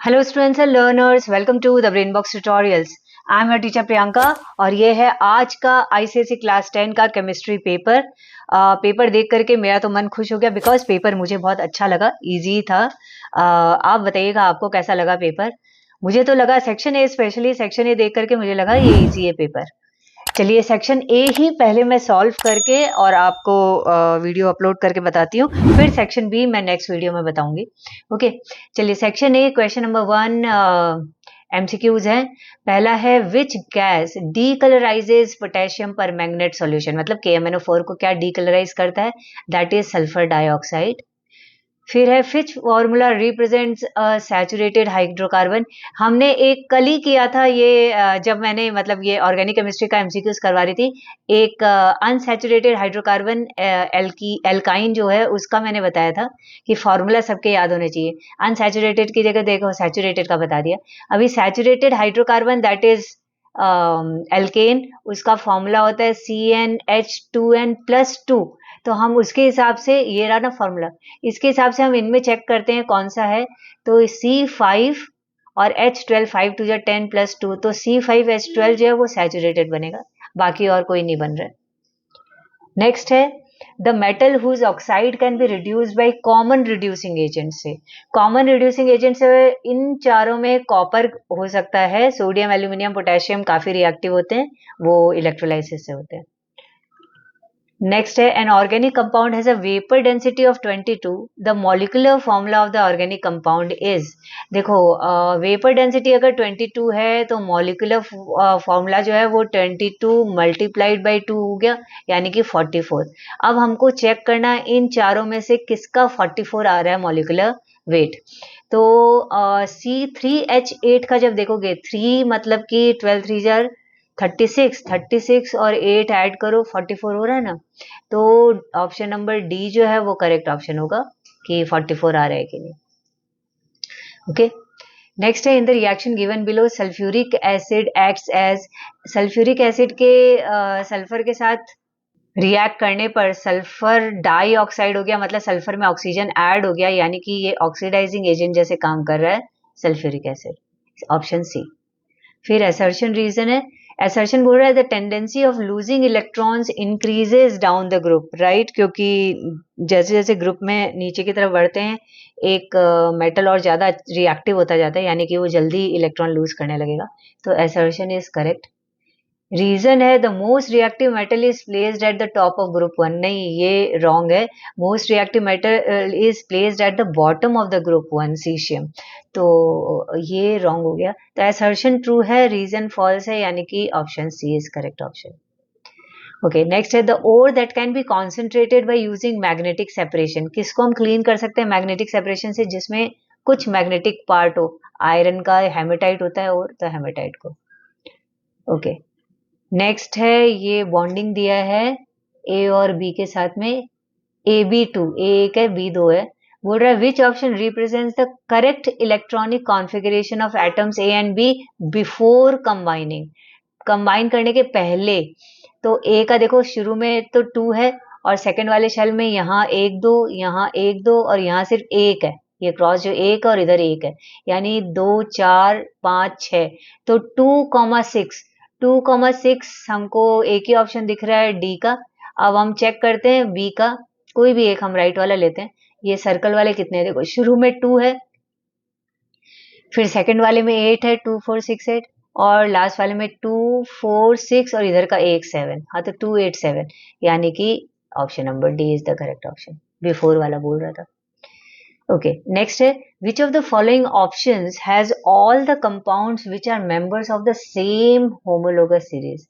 Hello students and learners, welcome to the Brainbox tutorials. I am your teacher Priyanka और ये है आज का आईसीएसई क्लास 10 का केमिस्ट्री पेपर। पेपर देख करके मेरा तो मन खुश हो गया बिकॉज पेपर मुझे बहुत अच्छा लगा, इजी था। आप बताइएगा आपको कैसा लगा पेपर। मुझे तो लगा section A, specially section A देख करके मुझे लगा ये इजी है पेपर। चलिए सेक्शन ए ही पहले मैं सॉल्व करके और आपको वीडियो अपलोड करके बताती हूँ, फिर सेक्शन बी मैं नेक्स्ट वीडियो में बताऊंगी। ओके, चलिए section A question number 1 MCQs है। पहला है विच गैस डीकलराइजेज पोटेशियम पर मैग्नेट सॉल्यूशन, मतलब KMnO4 को क्या डीकलराइज करता है, दैट इज सल्फर डाइऑक्साइड। फिर है Fitch formula represents saturated hydrocarbon. हमने एक कल ही किया था ये, जब मैंने मतलब ये ऑर्गेनिक केमिस्ट्री का एमसीक्यूज करवा रही थी। एक अनसैचुरेटेड हाइड्रोकार्बन एल्काइन जो है उसका मैंने बताया था कि फॉर्मूला सबके याद होने चाहिए। अनसैचुरेटेड की जगह देखो सैचुरेटेड का बता दिया। अभी saturated hydrocarbon that is alkane, उसका फॉर्मूला होता है CnH2n+2। तो हम उसके हिसाब से, ये रहा ना फॉर्मूला, इसके हिसाब से हम इनमें चेक करते हैं कौन सा है। तो C5 और H12, 5 2 10+2, तो C5H12 जो है वो सैचुरेटेड बनेगा, बाकी और कोई नहीं बन रहा है। नेक्स्ट है the metal whose oxide can be reduced by common reducing agent से। कॉमन रिड्यूसिंग एजेंट से इन चारों में कॉपर हो सकता है, सोडियम, एल्यूमिनियम, पोटेशियम काफी रिएक्टिव होते हैं, वो इलेक्ट्रोलाइसिस से होते हैं। नेक्स्ट है an organic compound has a vapour density of 22, the molecular formula of the organic compound is. देखो वेपर डेंसिटी अगर 22 है तो मॉलिक्यूलर फॉर्मूला जो है वो 22 मल्टीप्लाइड बाई 2 हो गया, यानी कि 44। अब हमको चेक करना इन चारों में से किसका 44 आ रहा है मॉलिक्यूलर वेट। तो C3H8 का जब देखोगे, 3 मतलब कि 12 3 जार 36 और 8 ऐड करो 44 हो रहा है ना। तो ऑप्शन नंबर डी जो है वो करेक्ट ऑप्शन होगा कि 44 आ रहा है कि नहीं। ओके, नेक्स्ट है in the reaction given below sulphuric acid acts as. Sulphuric acid के सल्फर के साथ रिएक्ट करने पर सल्फर डाइऑक्साइड हो गया, मतलब सल्फर में ऑक्सीजन ऐड हो गया, यानी कि ये ऑक्सीडाइजिंग एजेंट जैसे काम कर रहा है सल्फ्यूरिक एसिड, ऑप्शन सी। फिर असर्शन रीजन है, असर्शन बोल रहा है the tendency of losing electrons increases down the group, right, क्योंकि जैसे जैसे ग्रुप में नीचे की तरफ बढ़ते हैं एक मेटल और ज्यादा रिएक्टिव होता जाता है, यानी कि वो जल्दी इलेक्ट्रॉन लूज करने लगेगा। तो असर्शन इज करेक्ट। रीजन है the most reactive metal is placed at the top of group 1, नहीं ये रॉन्ग है। Most reactive metal is placed at the bottom of the group 1 caesium, तो ये रॉन्ग हो गया। तो असर्शन ट्रू है, रीजन फॉल्स है, यानी कि option C is correct option. Okay, next है the ore that can be concentrated by using magnetic separation. किसको हम क्लीन कर सकते हैं मैग्नेटिक सेपरेशन से, जिसमें कुछ मैग्नेटिक पार्ट हो। आयरन का हेमेटाइट होता है और, तो हेमेटाइट को। ओके, नेक्स्ट है ये बॉन्डिंग दिया है ए और बी के साथ में, AB2, ए एक है बी दो है। बोल रहा है which option represents the correct electronic configuration of atoms A and B before combining. Combine करने के पहले, तो ए का देखो शुरू में तो 2 है और सेकंड वाले शेल में यहाँ 1 2, यहाँ 1 2 और यहाँ सिर्फ 1 है। ये क्रॉस जो 1 और इधर 1 है, यानी 2 4 5 6, तो 2,6 2,6 हमको एक ही ऑप्शन दिख रहा है डी का। अब हम चेक करते हैं बी का, कोई भी एक हम राइट वाला लेते हैं। ये सर्कल वाले कितने हैं, देखो शुरू में 2 है, फिर सेकंड वाले में 8 है, 2 4 6 8, और लास्ट वाले में 2 4 6 और इधर का 1 7, हाँ तो 2 8 7, यानी कि option number D is the correct option, before वाला बोल रहा था। ओके, नेक्स्ट है which of the following options has all the compounds which are members of the same homologous series.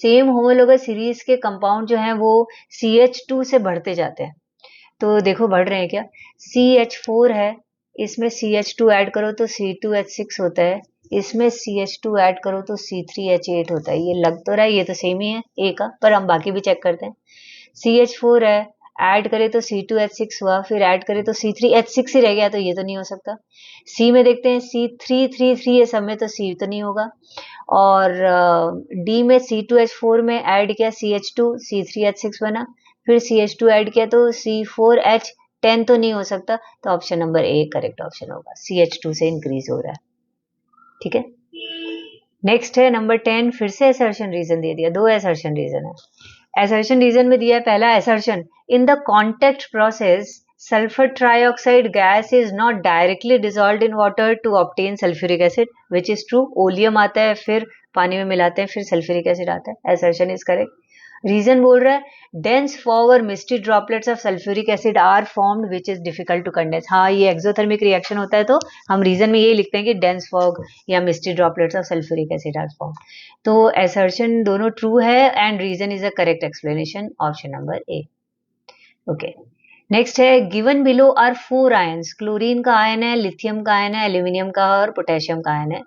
Same homologous series के कंपाउंड जो हैं वो CH2 से बढ़ते जाते हैं। तो देखो बढ़ रहे हैं क्या, CH4 है, इसमें CH2 ऐड करो तो C2H6 होता है, इसमें CH2 ऐड करो तो C3H8 होता है। ये लग तो रहा है ये तो सेम ही है ए का, पर हम बाकी भी चेक करते हैं। CH4 है, ऐड करे तो C2H6 हुआ, फिर ऐड करे तो C3H6 ही रह गया, तो ये तो नहीं हो सकता। C में देखते हैं C3 है सब में, तो C तो नहीं होगा। और D में C2H4 में ऐड किया CH2, C3H6 बना, फिर CH2 ऐड किया तो C4H 10 तो नहीं हो सकता, तो option number A correct option होगा, CH2 से इंक्रीज हो रहा है। ठीक है, नेक्स्ट है नंबर 10, फिर से असर्शन रीजन दे दिया, 2 असर्शन रीजन है। असर्शन रीजन में दिया है पहला assertion, in the contact process sulphur trioxide gas is not directly dissolved in water to obtain sulphuric acid, which is true. Oleum आता है, फिर पानी में मिलाते हैं, फिर सल्फ्यूरिक एसिड आता है, असर्शन इज करेक्ट। रीजन बोल रहा है डेंस फॉग और misty droplets of sulphuric acid are formed which is difficult to condense. हाँ, ये एक्सोथर्मिक रिएक्शन होता है, तो हम रीजन में यही लिखते हैं कि डेंस फॉग या misty droplets of sulphuric acid are formed. तो असर्शन दोनों ट्रू है and reason is a correct explanation, option number A. Okay, next है given below are 4 ions, chlorine का आयन है, लिथियम का आयन है, एल्यूमिनियम का और पोटेशियम का आयन है।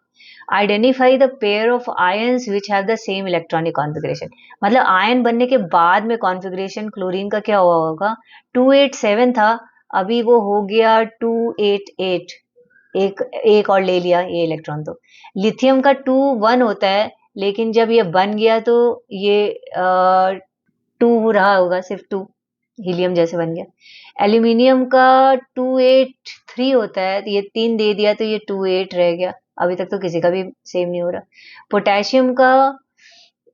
Identify the pair of ions which have the same electronic configuration. मतलब आयन बनने के बाद में कॉन्फ़िगरेशन क्लोरीन का क्या हुआ होगा, 287 था, अभी वो हो गया 288, एक और ले लिया ये इलेक्ट्रॉन। तो लिथियम का 21 होता है, लेकिन जब ये बन गया तो ये 2 रहा होगा, सिर्फ 2 हीलियम जैसे बन गया। एल्यूमिनियम का 283 होता है, तो ये 3 दे दिया तो ये 28 रह गया, अभी तक तो किसी का भी सेम नहीं हो रहा। पोटेशियम का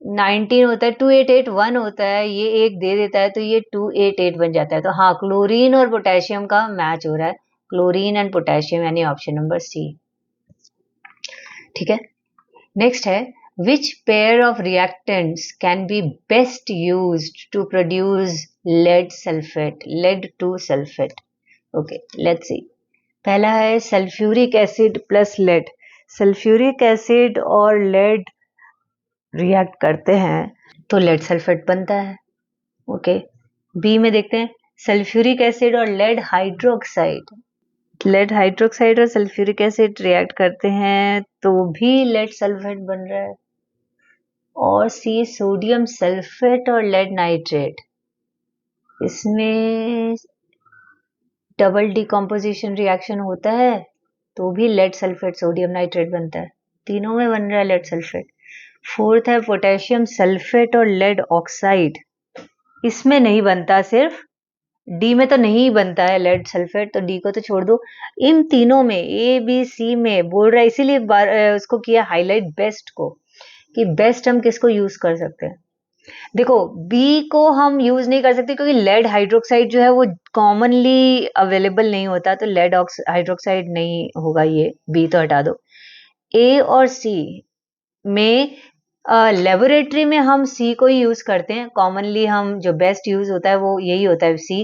19 होता है, 2881 होता है, ये एक दे देता है तो ये 288 बन जाता है। तो हाँ, क्लोरीन और पोटेशियम का मैच हो रहा है, क्लोरीन एंड पोटेशियम, यानी ऑप्शन नंबर सी। ठीक है, नेक्स्ट है which pair of reactants can be best used to produce lead sulfate, lead to sulfate? Okay, let's see. पहला है sulphuric acid plus lead. Sulphuric acid और lead react करते हैं तो लेड सल्फेट बनता है। ओके, बी में देखते हैं सल्फ्यूरिक एसिड और लेड हाइड्रोक्साइड, लेड हाइड्रोक्साइड और सल्फ्यूरिक एसिड रिएक्ट करते हैं तो भी लेड सल्फेट बन रहा है। और सी सोडियम सल्फेट और लेड नाइट्रेट, इसमें डबल डिकम्पोजिशन रिएक्शन होता है तो भी लेड सल्फेट सोडियम नाइट्रेट बनता है, तीनों में बन रहा है लेड सल्फेट। फोर्थ है पोटेशियम सल्फेट और लेड ऑक्साइड, इसमें नहीं बनता, सिर्फ डी में तो नहीं बनता है लेड सल्फेट, तो डी को तो छोड़ दो। इन तीनों में ए बी सी में बोल रहा है, इसीलिए उसको किया हाईलाइट बेस्ट को, कि बेस्ट हम किसको यूज कर सकते हैं। देखो, बी को हम यूज नहीं कर सकते क्योंकि लेड हाइड्रोक्साइड जो है वो कॉमनली अवेलेबल नहीं होता, तो लेड हाइड्रोक्साइड नहीं होगा, ये बी तो हटा दो। ए और सी में लेबोरेटरी में हम सी को ही यूज करते हैं, कॉमनली हम जो बेस्ट यूज होता है वो यही होता है सी।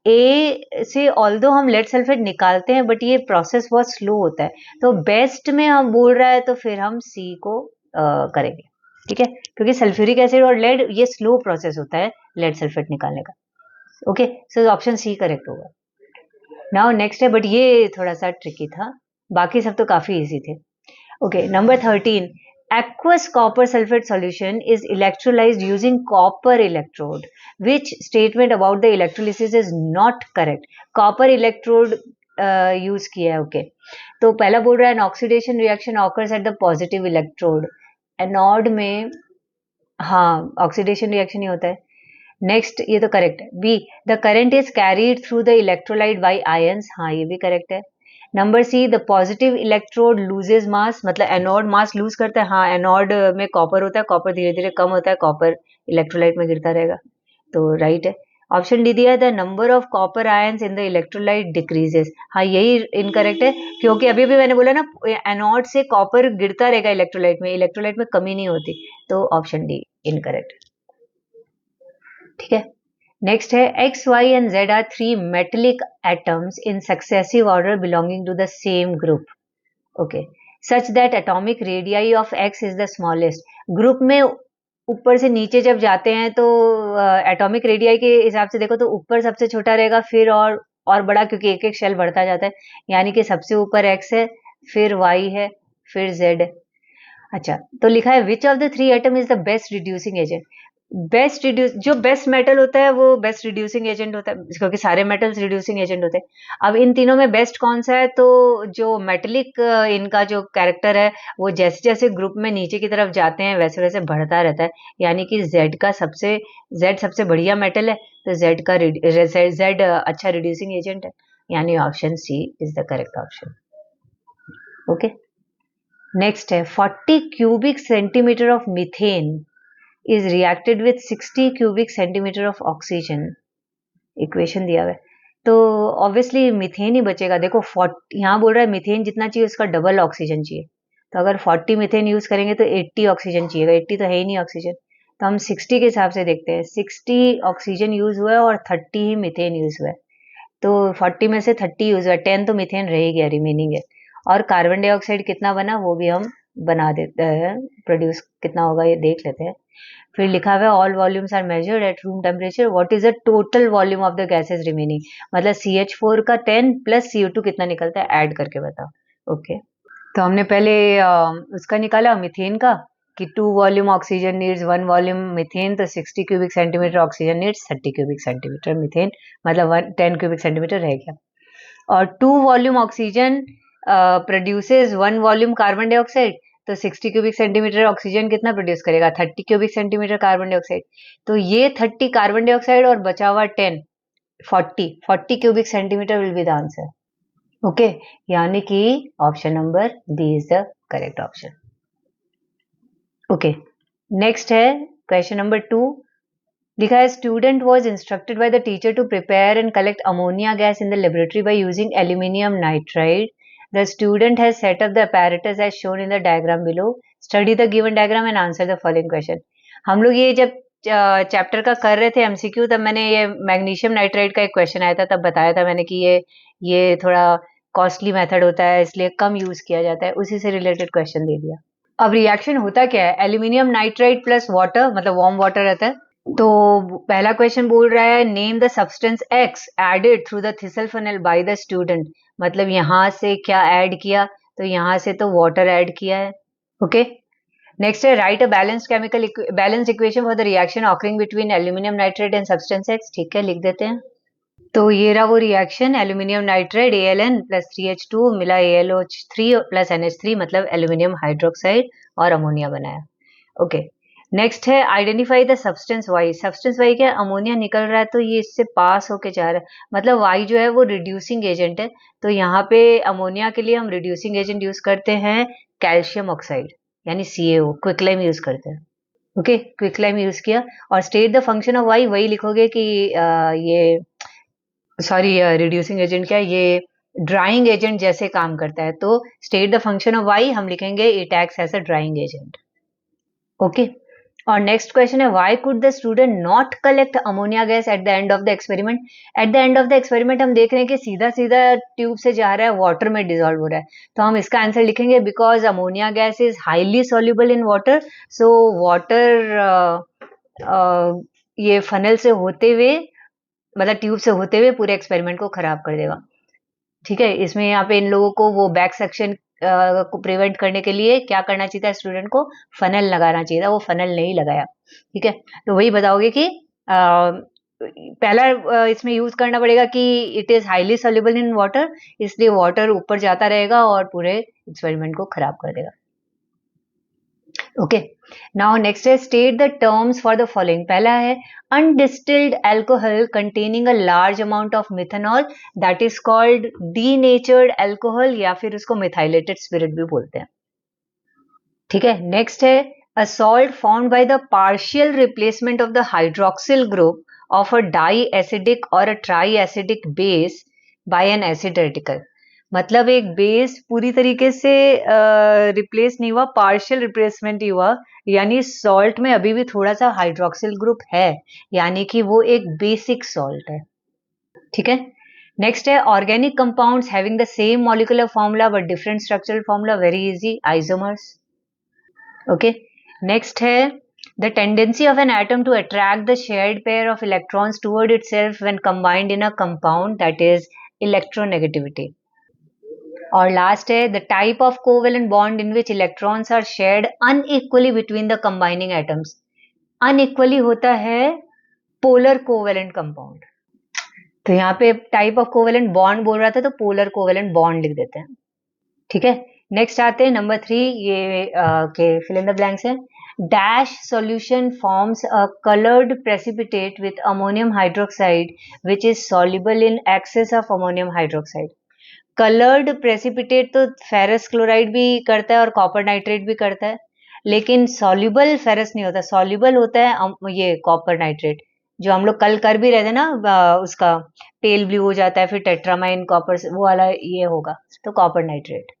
ए से ऑल्दो हम लेड सल्फेट निकालते हैं बट ये प्रोसेस बहुत स्लो होता है, तो बेस्ट में हम बोल रहा है तो फिर हम सी को करेंगे। ठीक है, क्योंकि सल्फ्यूरिक एसिड और लेड ये स्लो प्रोसेस होता है लेड सल्फेट निकालने का। Okay, so option C correct होगा। नाउ नेक्स्ट है, बट ये थोड़ा सा ट्रिकी था, बाकी सब तो काफी इजी थे। Okay, number 13, aqueous copper sulfate solution is electrolyzed using copper electrode. Which statement about the electrolysis is not correct? Copper electrode use किया है। ओके, तो पहला बोल रहा है an oxidation reaction occurs at the positive electrode. Anode में हाँ oxidation reaction ही होता है। नेक्स्ट, ये तो करेक्ट है। B, the current is carried through the electrolyte by ions, हाँ ये भी करेक्ट है। Number C, the positive electrode loses mass, मतलब एनोड मास लूज करता है, हाँ एनोड में कॉपर होता है, कॉपर धीरे धीरे कम होता है, कॉपर इलेक्ट्रोलाइट में गिरता रहेगा, तो राइट है। ऑप्शन डी दिया, the number of copper ions in the electrolyte decreases, हाँ यही इनकरेक्ट है, क्योंकि अभी भी मैंने बोला ना एनोड से कॉपर गिरता रहेगा इलेक्ट्रोलाइट में कमी नहीं होती, तो ऑप्शन डी इनकरेक्ट। ठीक है, नेक्स्ट है X, Y and Z are 3 metallic atoms in successive order belonging to the same group. Okay, such that atomic radii of X is the smallest. Group में ऊपर से नीचे जब जाते हैं तो एटॉमिक रेडियाई के हिसाब से देखो तो ऊपर सबसे छोटा रहेगा, फिर और बड़ा, क्योंकि एक एक शेल बढ़ता जाता है, यानी कि सबसे ऊपर X है, फिर Y है, फिर Z है। अच्छा, तो लिखा है which of the 3 atom is the best reducing agent. जो बेस्ट मेटल होता है वो बेस्ट रिड्यूसिंग एजेंट होता है, क्योंकि सारे मेटल्स रिड्यूसिंग एजेंट होते हैं। अब इन तीनों में बेस्ट कौन सा है, तो जो मेटेलिक इनका जो कैरेक्टर है वो जैसे जैसे ग्रुप में नीचे की तरफ जाते हैं वैसे वैसे बढ़ता रहता है, यानी कि जेड सबसे बढ़िया मेटल है, तो जेड अच्छा रिड्यूसिंग एजेंट है, यानी option C is the correct option. Okay, next है 40 cubic centimetre of methane is reacted with 60 cubic centimeter of oxygen। Equation दिया हुआ है, तो ऑब्वियसली मीथेन ही बचेगा। देखो 40 यहाँ बोल रहा है मीथेन जितना चाहिए उसका डबल ऑक्सीजन चाहिए, तो अगर 40 मीथेन यूज करेंगे तो 80 ऑक्सीजन चाहिएगा, 80 तो है ही नहीं ऑक्सीजन, तो हम 60 के हिसाब से देखते हैं। 60 ऑक्सीजन यूज हुआ है और 30 ही मीथेन यूज हुआ है, तो 40 में से 30 यूज हुआ है, 10 तो मीथेन रह गया, रिमेनिंग है। और कार्बन डाइऑक्साइड कितना बना वो भी हम बना देते हैं, प्रोड्यूस कितना होगा ये देख लेते हैं। फिर लिखा हुआ है all volumes are measured at room temperature, what is the total volume of the gases remaining, मतलब CH4 का 10 प्लस CO2 कितना निकलता है, ऐड करके बताओ। ओके, तो हमने पहले उसका निकाला मीथेन का कि 2 volume oxygen needs 1 volume methane, तो 60 cubic centimetre oxygen needs 30 cubic centimetre methane, मतलब 10 क्यूबिक सेंटीमीटर रह गया। और 2 volume oxygen produces 1 volume carbon dioxide, तो 60 क्यूबिक सेंटीमीटर ऑक्सीजन कितना प्रोड्यूस करेगा, 30 क्यूबिक सेंटीमीटर कार्बन डाइऑक्साइड, तो ये 30 कार्बन डाइऑक्साइड और बचा हुआ 10 40 cubic centimetre will be the answer. Okay, यानी कि option number B is the correct option. Okay, next है क्वेश्चन नंबर 2, लिखा है student was instructed by the teacher to prepare and collect ammonia gas in the laboratory by using aluminium nitride. The student has set up the apparatus as shown in the diagram below. Study the given diagram and answer the following question। हम लोग ये जब chapter का कर रहे थे MCQ, तब मैंने ये मैग्नीशियम नाइट्राइड का एक क्वेश्चन आया था, तब बताया था मैंने कि ये थोड़ा कॉस्टली मेथड होता है इसलिए कम यूज किया जाता है, उसी से रिलेटेड क्वेश्चन दे दिया। अब रिएक्शन होता क्या है, एल्यूमिनियम नाइट्राइड प्लस वाटर, मतलब वार्म वाटर रहता है, तो पहला क्वेश्चन बोल रहा है name the substance X added through the thistle funnel by the student, मतलब यहाँ से क्या ऐड किया, तो यहाँ से तो वाटर ऐड किया है। ओके, नेक्स्ट है write a balanced equation for the reaction occurring between aluminium nitride and substance X. ठीक है, लिख देते हैं। तो ये रहा वो reaction, aluminium nitride Al plus 3H2 मिला AlOH3 प्लस NH3, मतलब एल्यूमिनियम हाइड्रोक्साइड और अमोनिया बनाया। ओके, नेक्स्ट है identify the substance Y. Substance Y क्या, अमोनिया निकल रहा है तो ये इससे पास होके जा रहा है, मतलब वाई जो है वो रिड्यूसिंग एजेंट है, तो यहाँ पे अमोनिया के लिए हम रिड्यूसिंग एजेंट यूज करते हैं कैल्शियम ऑक्साइड, यानी CaO, क्विकलाइम यूज करते हैं। ओके, क्विकलाइम यूज किया, और state the function of Y, वही लिखोगे कि ये सॉरी रिड्यूसिंग एजेंट क्या है, ये ड्राइंग एजेंट जैसे काम करता है, तो state the function of Y हम लिखेंगे it acts as a drying agent. Okay, और नेक्स्ट क्वेश्चन है why could the student not collect ammonia gas at the end of the experiment. At the end of the experiment हम देख रहे हैं कि सीधा सीधा ट्यूब से जा रहा है, वाटर में डिजोल्व हो रहा है, तो हम इसका आंसर लिखेंगे because ammonia gas is highly soluble in water, so water ये फनल से होते हुए, मतलब ट्यूब से होते हुए पूरे एक्सपेरिमेंट को खराब कर देगा। ठीक है, इसमें यहाँ पे इन लोगों को वो बैक सेक्शन को प्रिवेंट करने के लिए क्या करना चाहिए था, स्टूडेंट को फनल लगाना चाहिए था, वो फनल नहीं लगाया। ठीक है, तो वही बताओगे कि पहला इसमें यूज करना पड़ेगा कि it is highly soluble in water, इसलिए वाटर ऊपर जाता रहेगा और पूरे एक्सपेरिमेंट को खराब कर देगा। ओके, नाउ नेक्स्ट है state the terms for the following. पहला है undistilled alcohol containing a large amount of methanol that is called denatured alcohol, या फिर उसको मिथाइलेटेड स्पिरिट भी बोलते हैं। ठीक है, नेक्स्ट है a salt formed by the partial replacement of the hydroxyl group of a diacidic or a triacidic base by an acid radical, मतलब एक बेस पूरी तरीके से रिप्लेस नहीं हुआ, पार्शियल रिप्लेसमेंट ही हुआ, यानी सॉल्ट में अभी भी थोड़ा सा हाइड्रोक्सिल ग्रुप है, यानी कि वो एक बेसिक सॉल्ट है। ठीक है, नेक्स्ट है organic compounds having the same molecular formula but different structural formula, very easy, isomers. Okay, next है the tendency of an atom to attract the shared pair of electrons toward itself when combined in a compound, that is electronegativity। और last है the type of covalent bond in which electrons are shared unequally between the combining atoms, unequally होता है polar covalent compound. तो यहाँ पे type of covalent bond बोल रहा था तो पोलर कोवेलेंट बॉन्ड लिख देते हैं। ठीक है, नेक्स्ट आते हैं नंबर 3, ये के फिल इन द ब्लैंक्स है। Dash solution forms a coloured precipitate with ammonium hydroxide which is soluble in excess of ammonium hydroxide. Coloured precipitate तो फेरस क्लोराइड भी करता है और कॉपर नाइट्रेट भी करता है, लेकिन सॉल्युबल फेरस नहीं होता, सॉल्युबल होता है ये कॉपर नाइट्रेट, जो हम लोग कल कर भी रहे थे ना, उसका पेल ब्लू हो जाता है फिर टेट्रामाइन कॉपर, वो वाला ये होगा, तो कॉपर नाइट्रेट।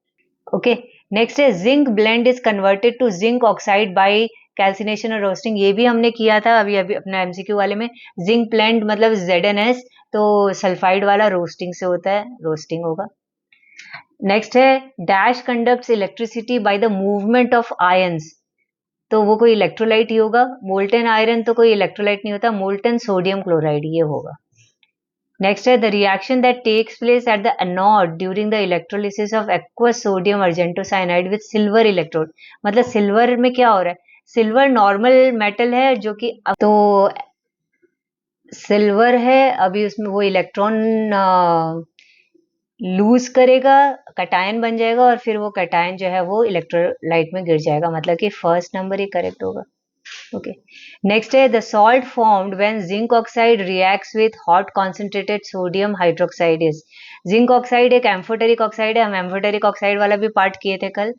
ओके, नेक्स्ट है zinc blende is converted to zinc oxide by calcination और रोस्टिंग। ये भी हमने किया था अभी अभी अपना एमसीक्यू वाले में। जिंक ब्लेंड मतलब ZnS, तो सल्फाइड वाला रोस्टिंग से होता है, रोस्टिंग होगा। नेक्स्ट है dash conducts electricity by the movement of ions, तो वो कोई इलेक्ट्रोलाइट ही होगा। मोल्टेन आयरन तो कोई इलेक्ट्रोलाइट नहीं होता, मोल्टेन सोडियम क्लोराइड ये होगा। नेक्स्ट है the reaction that takes place at the anode during the electrolysis of aqueous sodium argentocyanide with silver electrode. मतलब सिल्वर में क्या हो रहा है, सिल्वर नॉर्मल मेटल है जो कि, तो सिल्वर है, अभी उसमें वो इलेक्ट्रॉन लूज करेगा, कटायन बन जाएगा और फिर वो कटायन जो है वो इलेक्ट्रोलाइट में गिर जाएगा, मतलब कि फर्स्ट नंबर ही करेक्ट होगा। ओके, नेक्स्ट है the salt formed when zinc oxide reacts with hot concentrated sodium hydroxide is. Zinc oxide एक एम्फोटेरिक ऑक्साइड है, हम एम्फोटेरिक ऑक्साइड वाला भी पार्ट किए थे कल।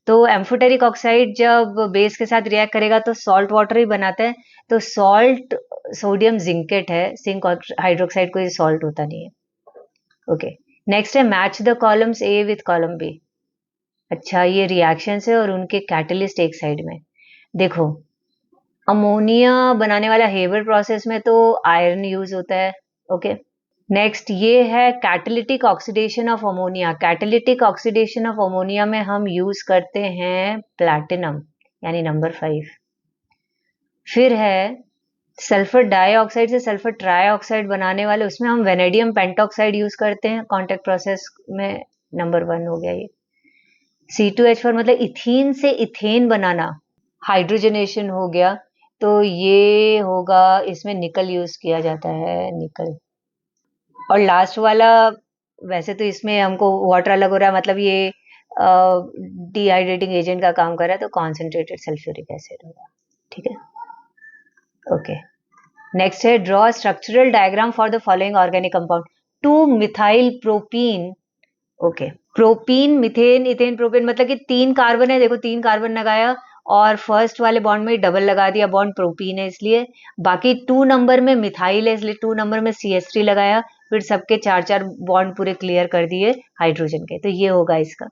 तो एम्फोटेरिक ऑक्साइड जब बेस के साथ रिएक्ट करेगा तो सॉल्ट वाटर ही बनाता है, तो सॉल्ट सोडियम जिंकेट है, जिंक हाइड्रोक्साइड कोई सॉल्ट होता नहीं है। ओके, नेक्स्ट है match the columns A with column B. अच्छा, ये रिएक्शन है और उनके कैटलिस्ट एक साइड में। देखो, अमोनिया बनाने वाला हेबर प्रोसेस में तो आयरन यूज होता है। ओके, नेक्स्ट ये है catalytic oxidation of ammonia. Catalytic oxidation of ammonia में हम यूज करते हैं प्लैटिनम, यानी नंबर 5। फिर है सल्फर डाइऑक्साइड से सल्फर ट्राइऑक्साइड बनाने वाले, उसमें हम वेनेडियम पेंटॉक्साइड यूज करते हैं कॉन्टेक्ट प्रोसेस में, नंबर 1 हो गया ये। C2H4 मतलब इथीन से इथेन बनाना, हाइड्रोजनेशन हो गया, तो ये होगा, इसमें निकल यूज किया जाता है, निकल। और लास्ट वाला, वैसे तो इसमें हमको वाटर अलग हो रहा है, मतलब ये डिहाइड्रेटिंग एजेंट का काम कर रहा है, तो कॉन्सेंट्रेटेड सल्फ्यूरिक एसिड होगा। ठीक है, ओके। नेक्स्ट है draw structural diagram for the following organic compound. 2 methyl propene. Okay, propene, methane, ethane, propane, मतलब कि 3 कार्बन है, देखो 3 कार्बन लगाया और फर्स्ट वाले बॉन्ड में डबल लगा दिया, बॉन्ड प्रोपीन है इसलिए। बाकी 2 नंबर में मिथाइल है इसलिए 2 नंबर में CH3 लगाया, फिर सबके 4-4 बॉन्ड पूरे क्लियर कर दिए हाइड्रोजन के, तो ये होगा इसका।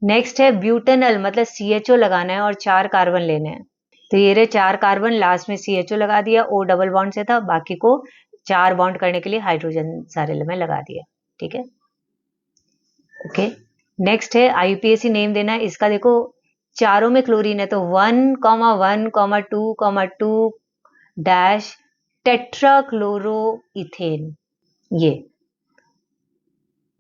नेक्स्ट है ब्यूटेनल, मतलब CHO लगाना है और 4 कार्बन लेने हैं, तो ये रहे 4 कार्बन, लास्ट में CHO लगा दिया, O डबल बॉन्ड से था, बाकी को 4 बॉन्ड करने के लिए हाइड्रोजन सारे में लगा दिया। ठीक है, ओके। नेक्स्ट है IPSC नेम देना है इसका। देखो चारों में क्लोरीन है, तो 1,1,2,2 डैश टेट्राक्लोरोइथेन ये।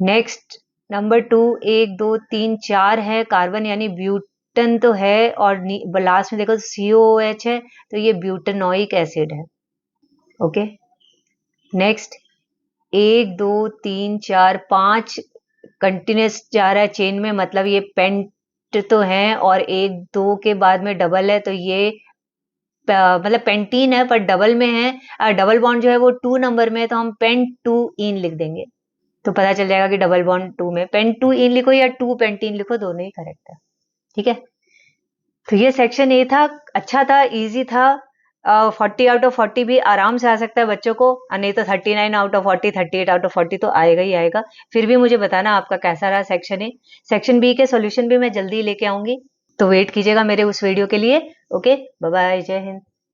नेक्स्ट नंबर 2, 1 2 3 4 है कार्बन, यानी ब्यूटन तो है, और लास्ट में देखो COOH है, तो ये ब्यूटेनोइक एसिड है। ओके, नेक्स्ट 1 2 3 4 5 कंटिन्यूस जा रहा है चेन में, मतलब ये पेंट तो है, और 1 2 के बाद में डबल है, तो ये मतलब पेंटीन है पर डबल में है, डबल बॉन्ड जो है वो 2 नंबर में है, तो हम पेंटूइन लिख देंगे, तो पता चल जाएगा कि डबल बॉन्ड 2 में पेंटूइन लिखो या 2 पेंटीन लिखो, दोनों ही करेक्ट है। ठीक है, तो ये सेक्शन ए था, अच्छा था, इजी था। 40 आउट ऑफ 40 भी आराम से आ सकता है बच्चों को, नहीं तो 39 आउट ऑफ 40, 38 आउट ऑफ 40 तो आएगा ही आएगा। फिर भी मुझे बताना आपका कैसा रहा सेक्शन ए। सेक्शन बी के सॉल्यूशन भी मैं जल्दी लेके आऊंगी, तो वेट कीजिएगा मेरे उस वीडियो के लिए। ओके, बाय बाय, जय हिंद।